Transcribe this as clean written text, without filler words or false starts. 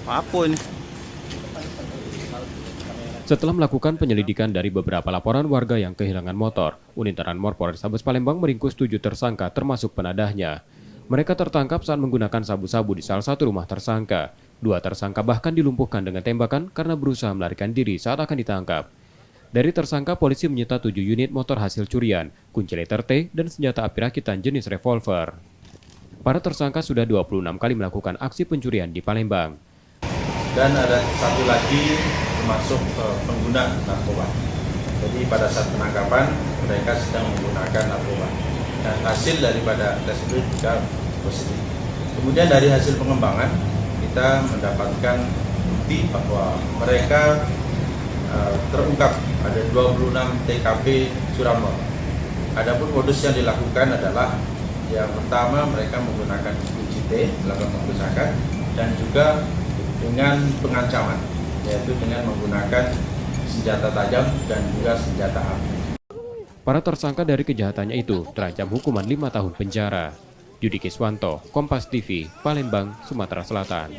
Apa ini? Setelah melakukan penyelidikan dari beberapa laporan warga yang kehilangan motor, unit Ranmor Polrestabes Palembang meringkus 7 tersangka termasuk penadahnya. Mereka tertangkap saat menggunakan sabu-sabu di salah satu rumah tersangka. 2 tersangka bahkan dilumpuhkan dengan tembakan karena berusaha melarikan diri saat akan ditangkap. Dari tersangka, polisi menyita 7 unit motor hasil curian, kunci letter T, dan senjata api rakitan jenis revolver. Para tersangka sudah 26 kali melakukan aksi pencurian di Palembang. Dan ada satu lagi termasuk pengguna narkoba. Jadi pada saat penangkapan mereka sedang menggunakan narkoba dan hasil daripada tes itu juga positif. Kemudian dari hasil pengembangan kita mendapatkan bukti bahwa mereka terungkap ada 26 TKP curanmor. Adapun modus yang dilakukan adalah yang pertama mereka menggunakan kunci T melakukan pengerusakan dan juga dengan pengancaman, yaitu dengan menggunakan senjata tajam dan juga senjata api. Para tersangka dari kejahatannya itu terancam hukuman 5 tahun penjara. Yudi Kiswanto, Kompas TV, Palembang, Sumatera Selatan.